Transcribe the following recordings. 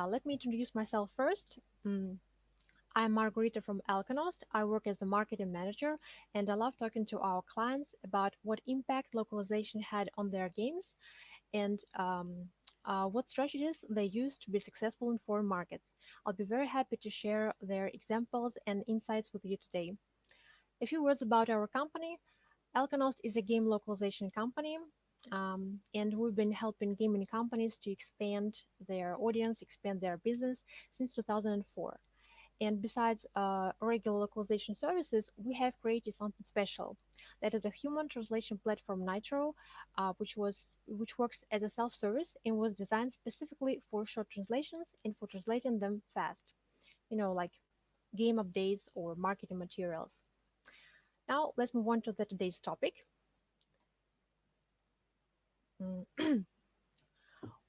Let me introduce myself first. I'm Margarita from Alconost. I work as a marketing manager, and I love talking to our clients about what impact localization had on their games and what strategies they use to be successful in foreign markets. I'll be very happy to share their examples and insights with you today. A few words about our company. Alconost is a game localization company, and we've been helping gaming companies to expand their audience, expand their business since 2004. And besides regular localization services, we have created something special. That is a human translation platform Nitro, which works as a self-service and was designed specifically for short translations and for translating them fast. Like game updates or marketing materials. Now let's move on to today's topic.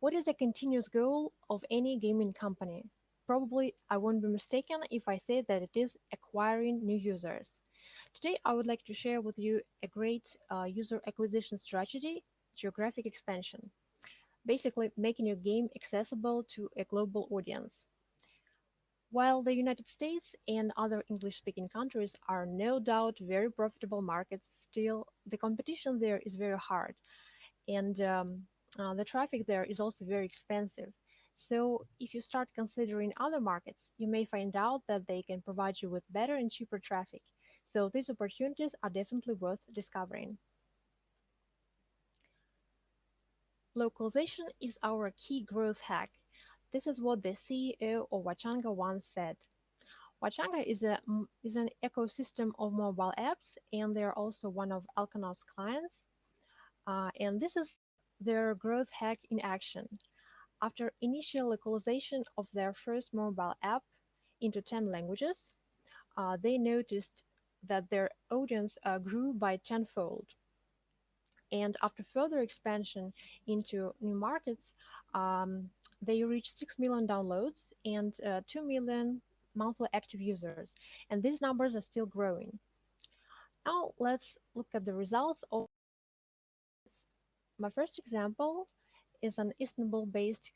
What is the continuous goal of any gaming company? Probably I won't be mistaken if I say that it is acquiring new users. Today I would like to share with you a great user acquisition strategy, geographic expansion, basically making your game accessible to a global audience. While the United States and other English-speaking countries are no doubt very profitable markets, still the competition there is very hard, and the traffic there is also very expensive. So if you start considering other markets, you may find out that they can provide you with better and cheaper traffic. So these opportunities are definitely worth discovering. Localization is our key growth hack. This is what the CEO of Wachanga once said. Wachanga is an ecosystem of mobile apps, and they are also one of Alconost's clients. And this is their growth hack in action. After initial localization of their first mobile app into 10 languages, they noticed that their audience grew by tenfold. And after further expansion into new markets, they reached 6 million downloads and 2 million monthly active users. And these numbers are still growing. Now let's look at the results of this. My first example is an Istanbul-based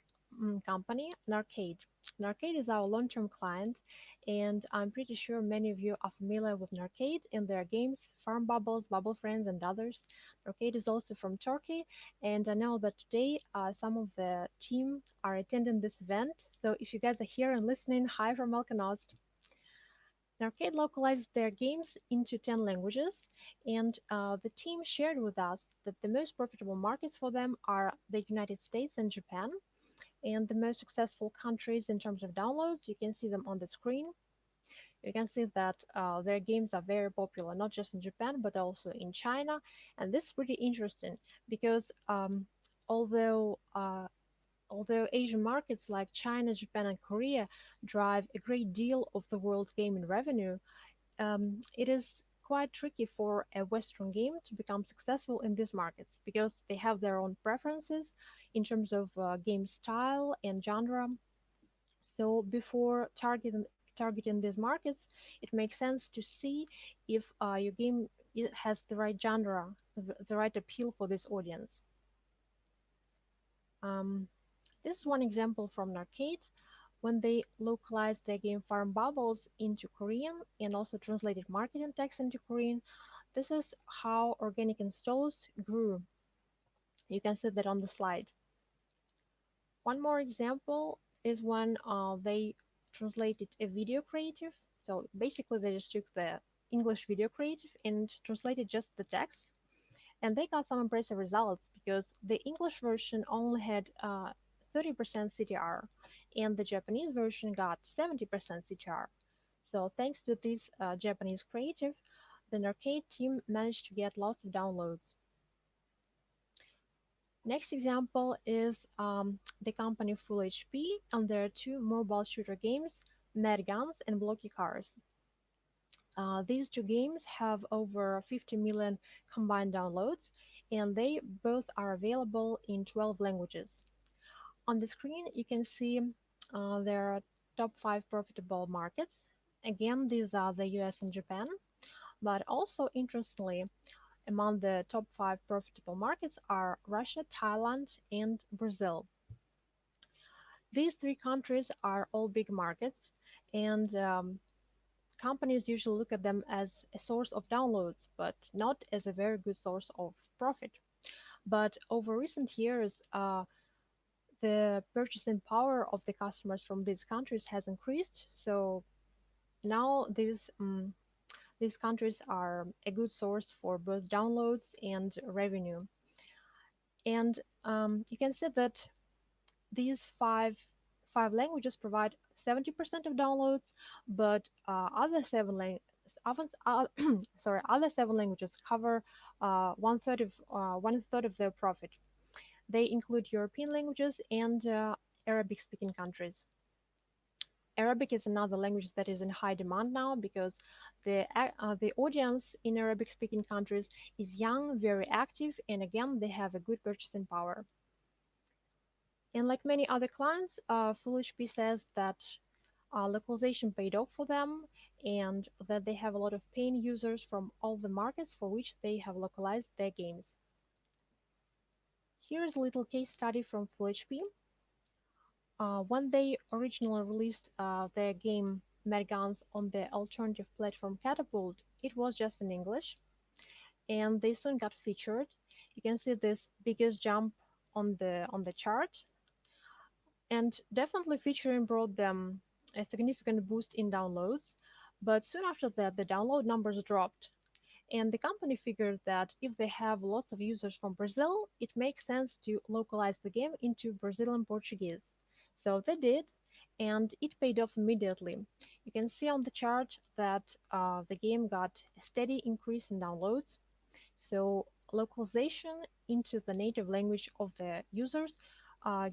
company, Narcade. Narcade is our long-term client, and I'm pretty sure many of you are familiar with Narcade and their games, Farm Bubbles, Bubble Friends, and others. Narcade is also from Turkey, and I know that today some of the team are attending this event. So if you guys are here and listening, hi from Alconost. Narcade localized their games into 10 languages, and the team shared with us that the most profitable markets for them are the United States and Japan, and the most successful countries in terms of downloads. You can see them on the screen. You can see that their games are very popular, not just in Japan, but also in China. And this is pretty interesting because although although Asian markets like China, Japan, and Korea drive a great deal of the world's gaming revenue, it is quite tricky for a Western game to become successful in these markets because they have their own preferences in terms of game style and genre. So before targeting these markets, it makes sense to see if your game has the right genre, the right appeal for this audience. Um, this is one example from Narcade when they localized their game Farm Bubbles into Korean and also translated marketing text into Korean. This is how organic installs grew. You can see that on the slide. One more example is when they translated a video creative. So basically they just took the English video creative and translated just the text. And they got some impressive results because the English version only had 30% CTR, and the Japanese version got 70% CTR. So thanks to this Japanese creative, the Arcade team managed to get lots of downloads. Next example is the company Full HP and their two mobile shooter games, Mad Guns and Blocky Cars. These two games have over 50 million combined downloads, and they both are available in 12 languages. On the screen, you can see their top 5 profitable markets. Again, these are the US and Japan, but also interestingly, among the top 5 profitable markets are Russia, Thailand, and Brazil. These three countries are all big markets, and companies usually look at them as a source of downloads, but not as a very good source of profit. But over recent years, the purchasing power of the customers from these countries has increased. So now these countries are a good source for both downloads and revenue. And you can see that these five languages provide 70% of downloads, but other seven languages cover one third of their profit. They include European languages and Arabic-speaking countries. Arabic is another language that is in high demand now because the audience in Arabic-speaking countries is young, very active, and again they have a good purchasing power. And like many other clients, FoolHP says that localization paid off for them and that they have a lot of paying users from all the markets for which they have localized their games. Here is a little case study from FoolHP. When they originally released their game Mad Guns on the alternative platform Catapult, it was just in English, and they soon got featured. You can see this biggest jump on the chart, and definitely featuring brought them a significant boost in downloads. But soon after that, the download numbers dropped, and the company figured that if they have lots of users from Brazil, it makes sense to localize the game into Brazilian Portuguese. So they did, and it paid off immediately. You can see on the chart that the game got a steady increase in downloads. So localization into the native language of the users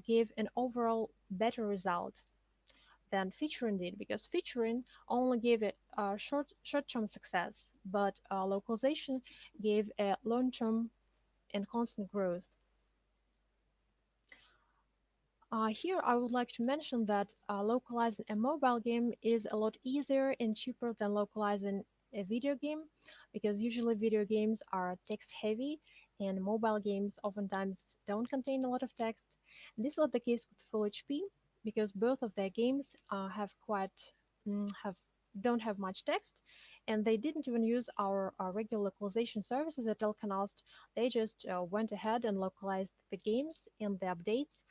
gave an overall better result than featuring did because featuring only gave it a short-term success, but localization gave a long-term and constant growth. Here, I would like to mention that localizing a mobile game is a lot easier and cheaper than localizing a video game because usually video games are text heavy and mobile games oftentimes don't contain a lot of text. This was the case with Full HP because both of their games have quite have don't have much text, and they didn't even use our regular localization services at Alconost. They just went ahead and localized the games and the updates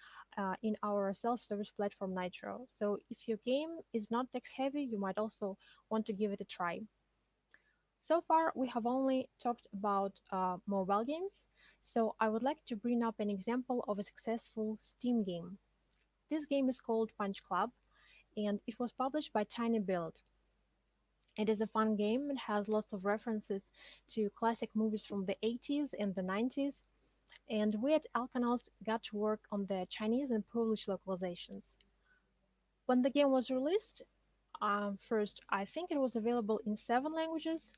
in our self-service platform Nitro. So if your game is not text heavy, you might also want to give it a try. So far, we have only talked about mobile games, so I would like to bring up an example of a successful Steam game. This game is called Punch Club, and it was published by Tiny Build. It is a fun game. It has lots of references to classic movies from the 80s and the 90s, and we at Alconost got to work on the Chinese and Polish localizations. When the game was released, first, I think it was available in 7 languages,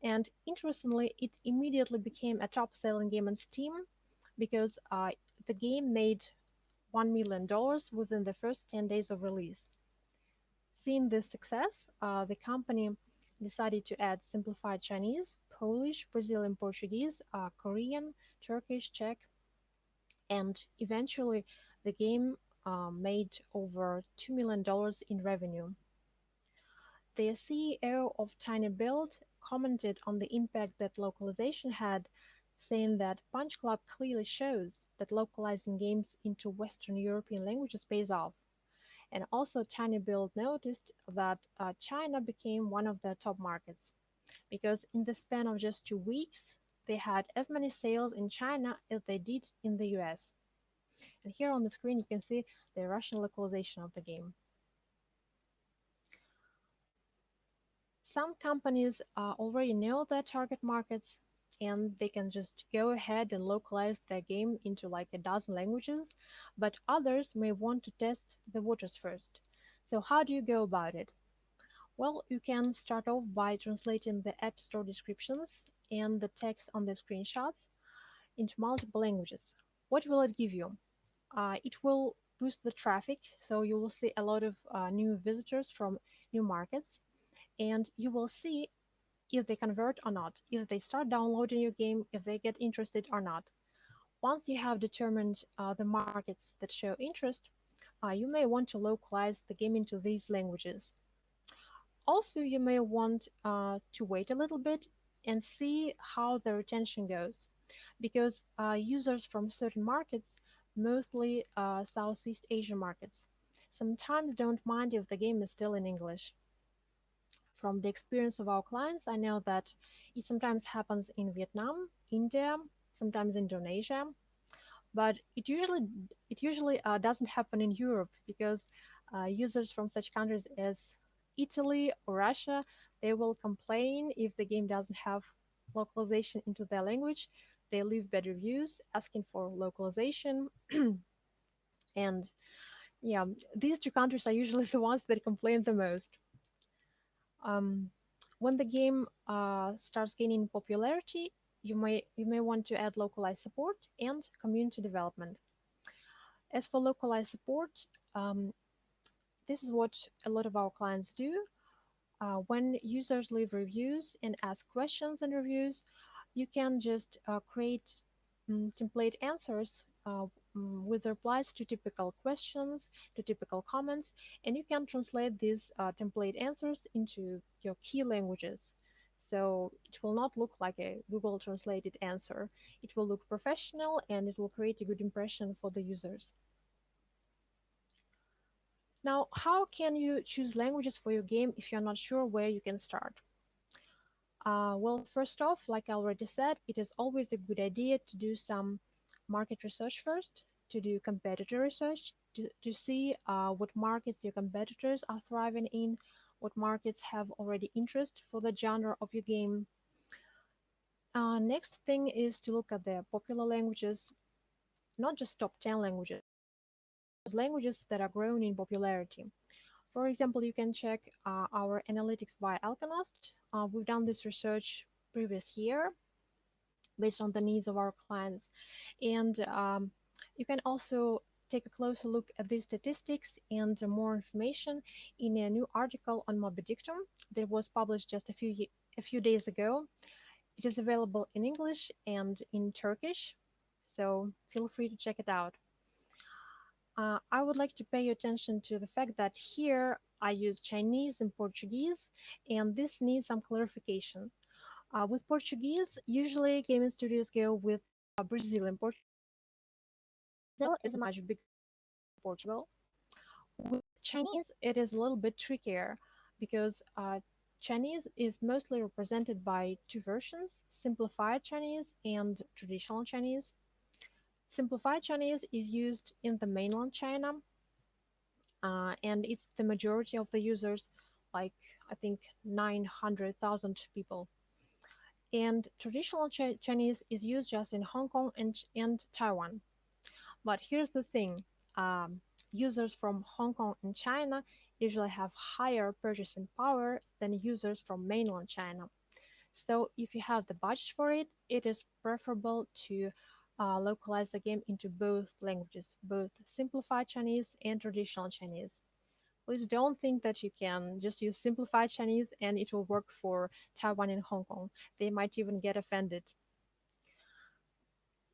and interestingly, it immediately became a top-selling game on Steam because the game made $1 million within the first 10 days of release. Seeing this success, the company decided to add simplified Chinese, Polish, Brazilian Portuguese, Korean, Turkish, Czech, and eventually the game made over $2 million in revenue. The CEO of Tiny Build commented on the impact that localization had, saying that Punch Club clearly shows that localizing games into Western European languages pays off. And also, Tiny Build noticed that China became one of their top markets because in the span of just 2 weeks, they had as many sales in China as they did in the US. And here on the screen, you can see the Russian localization of the game. Some companies already know their target markets and they can just go ahead and localize their game into like a dozen languages, but others may want to test the waters first. So, how do you go about it? Well, you can start off by translating the App Store descriptions and the text on the screenshots into multiple languages. What will it give you? It will boost the traffic, so you will see a lot of new visitors from new markets, and you will see if they convert or not, if they start downloading your game, if they get interested or not. Once you have determined the markets that show interest, You may want to localize the game into these languages. Also, you may want to wait a little bit and see how the retention goes, because users from certain markets, mostly Southeast Asian markets, sometimes don't mind if the game is still in English. From the experience of our clients, I know that it sometimes happens in Vietnam, India, sometimes Indonesia, but it usually doesn't happen in Europe because users from such countries as Italy or Russia, they will complain if the game doesn't have localization into their language. They leave bad reviews asking for localization, and yeah, these two countries are usually the ones that complain the most. Um, when the game starts gaining popularity, you may want to add localized support and community development. As for localized support, um, this is what a lot of our clients do. When users leave reviews and ask questions in reviews, you can just create template answers with replies to typical questions, to typical comments, and you can translate these template answers into your key languages. So it will not look like a Google translated answer. It will look professional and it will create a good impression for the users. Now, how can you choose languages for your game if you're not sure where you can start? Well, first off, like I already said, it is always a good idea to do some market research first, to do competitor research, to see what markets your competitors are thriving in, what markets have already interest for the genre of your game. Next thing is to look at the popular languages, not just top 10 languages, languages that are growing in popularity. For example, you can check our analytics by Alconost. We've done this research previous year based on the needs of our clients. And you can also take a closer look at these statistics and more information in a new article on Mobidictum that was published just a few days ago. It is available in English and in Turkish, so feel free to check it out. I would like to pay your attention to the fact that here I use Chinese and Portuguese, and this needs some clarification. With Portuguese, usually gaming studios go with Brazilian Portuguese. Brazil is a much bigger Portugal. With Chinese, it is a little bit trickier because Chinese is mostly represented by two versions, simplified Chinese and traditional Chinese. Simplified Chinese is used in the mainland China, and it's the majority of the users, like I think 900,000 people. And traditional Chinese is used just in Hong Kong and Taiwan. But here's the thing, users from Hong Kong and China usually have higher purchasing power than users from mainland China. So if you have the budget for it, it is preferable to localize the game into both languages, both simplified Chinese and traditional Chinese. Please don't think that you can just use simplified Chinese and it will work for Taiwan and Hong Kong. They might even get offended.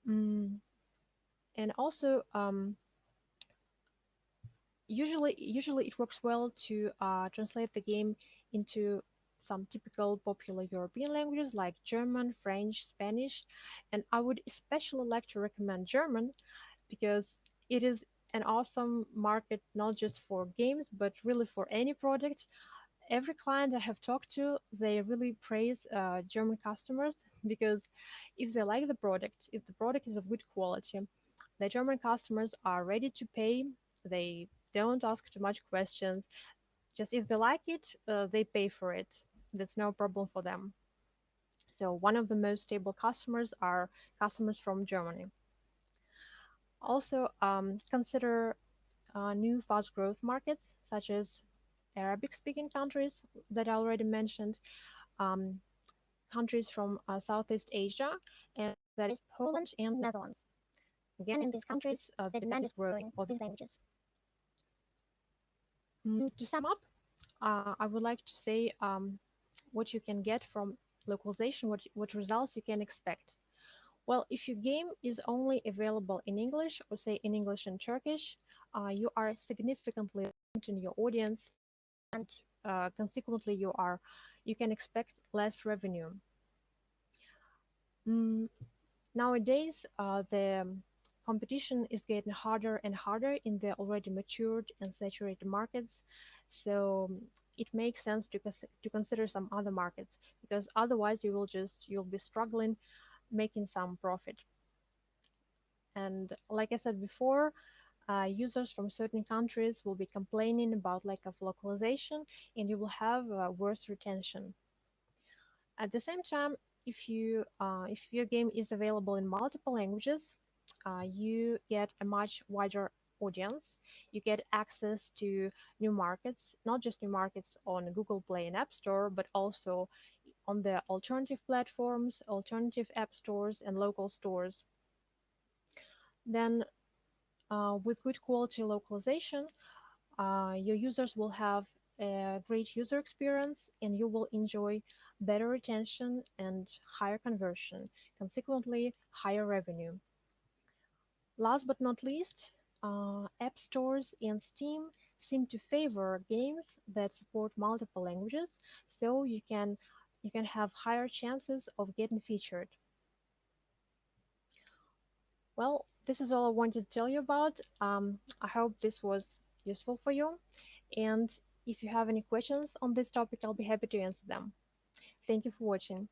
Mm, and also, usually it works well to translate the game into some typical popular European languages like German, French, Spanish, and I would especially like to recommend German because it is an awesome market not just for games but really for any product. Every client I have talked to, they really praise German customers because if they like the product, if the product is of good quality, the German customers are ready to pay. They don't ask too much questions. Just if they like it, they pay for it. That's no problem for them. So one of the most stable customers are customers from Germany. Also, consider new fast growth markets such as Arabic speaking countries that I already mentioned, um, countries from Southeast Asia, and that is Poland and Netherlands. Again, in these countries, the demand is growing for these languages. To sum up, I would like to say what you can get from localization, what results you can expect. Well, if your game is only available in English, or say in English and Turkish, you are significantly limiting your audience, and consequently, you can expect less revenue. Mm, Nowadays, the competition is getting harder and harder in the already matured and saturated markets. So it makes sense to consider some other markets, because otherwise you'll be struggling making some profit. And like I said before, users from certain countries will be complaining about lack of localization, and you will have worse retention. At the same time, if your game is available in multiple languages, you get a much wider audience. You get access to new markets, not just new markets on Google Play and App Store, but also on the alternative platforms, alternative app stores, and local stores. Then, with good quality localization, your users will have a great user experience, and you will enjoy better retention and higher conversion, consequently, higher revenue. Last but not least, app stores and Steam seem to favor games that support multiple languages, so you can have higher chances of getting featured. Well, this is all I wanted to tell you about. I hope this was useful for you. And if you have any questions on this topic, I'll be happy to answer them. Thank you for watching.